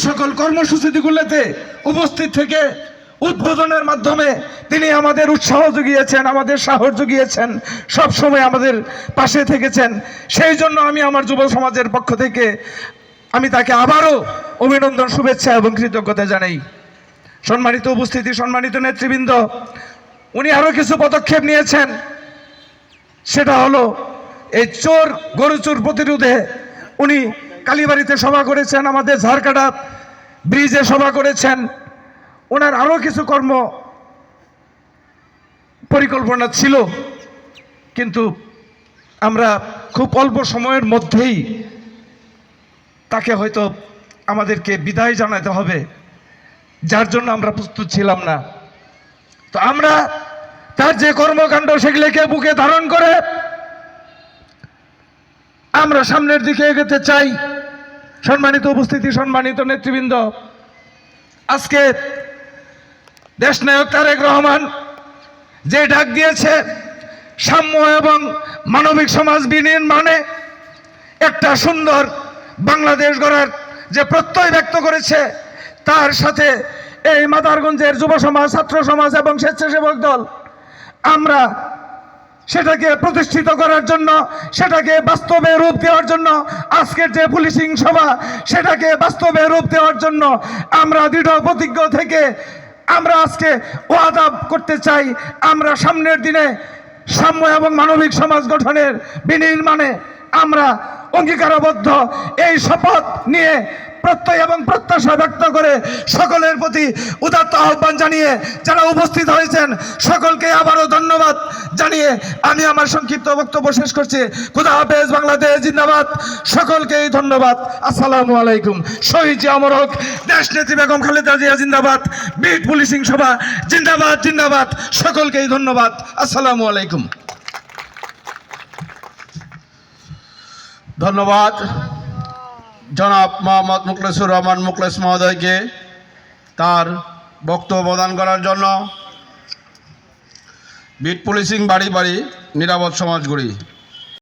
সকল কর্মসূচিগুলোতে উপস্থিত থেকে উদ্বোধনের মাধ্যমে তিনি আমাদের উৎসাহ জুগিয়েছেন, আমাদের সাহস জুগিয়েছেন, সবসময় আমাদের পাশে থেকেছেন। সেই জন্য আমি আমার যুব সমাজের পক্ষ থেকে আমি তাকে আবারও অভিনন্দন, শুভেচ্ছা এবং কৃতজ্ঞতা জানাই। সম্মানিত উপস্থিতি, সম্মানিত নেতৃবৃন্দ, উনি আরও কিছু পদক্ষেপ নিয়েছেন। সেটা হলো এই গরু চোর প্রতিরোধে উনি কালীবাড়িতে সভা করেছেন, আমাদের ঝাড়কাটা ব্রিজে সভা করেছেন। ওনার আরও কিছু পরিকল্পনা ছিল, কিন্তু আমরা খুব অল্প সময়ের মধ্যেই তাকে হয়তো আমাদেরকে বিদায় জানাতে হবে, যার জন্য আমরা প্রস্তুত ছিলাম না। তো আমরা তার যে কর্মকাণ্ড সেগুলিকে বুকে ধারণ করে আমরা সামনের দিকে এগোতে চাই। সম্মানিত উপস্থিতি, সম্মানিত নেতৃবৃন্দ, আজকে দেশনায়ক তারেক রহমান যে ডাক দিয়েছে সাম্য এবং মানবিক সমাজ বিনির্মাণে একটা সুন্দর বাংলাদেশ গড়ার যে প্রত্যয় ব্যক্ত করেছে, তার সাথে এই মাদারগঞ্জের যুব সমাজ, ছাত্র সমাজ এবং স্বেচ্ছাসেবক দল আমরা সেটাকে প্রতিষ্ঠিত করার জন্য, সেটাকে বাস্তবে রূপ দেওয়ার জন্য, আজকের যে পুলিশিং সভা সেটাকে বাস্তবে রূপ দেওয়ার জন্য আমরা দৃঢ় প্রতিজ্ঞ থেকে আমরা আজকে ওয়াদা করতে চাই। আমরা সামনের দিনে সাম্য এবং মানবিক সমাজ গঠনের বিনির্মাণে আমরা অঙ্গীকারবদ্ধ। এই শপথ নিয়ে প্রত্যয় এবং প্রত্যাশা ব্যক্ত করে সকলের প্রতি উদাত্ত আহ্বান জানিয়ে যারা উপস্থিত হয়েছেন সকলকে আবারও ধন্যবাদ জানিয়ে আমি আমার সংক্ষিপ্ত বক্তব্য শেষ করছি। খুদা হাফেজ, বাংলাদেশ জিন্দাবাদ। সকলকেই ধন্যবাদ। আসসালামু আলাইকুম। শহীদ জিয়া অমর হোক, দেশনেত্রী বেগম খালেদা জিয়া জিন্দাবাদ, বিট পুলিশিং সভা জিন্দাবাদ জিন্দাবাদ। সকলকেই ধন্যবাদ। আসসালামু আলাইকুম। ধন্যবাদ জনাব মোহাম্মদ মুখলেসুর রহমান মুখলেস মহোদয়কে তার বক্তব্য প্রদান করার জন্য। বিট পুলিশিং বাড়ি বাড়ি নিরাপদ সমাজ গড়ি।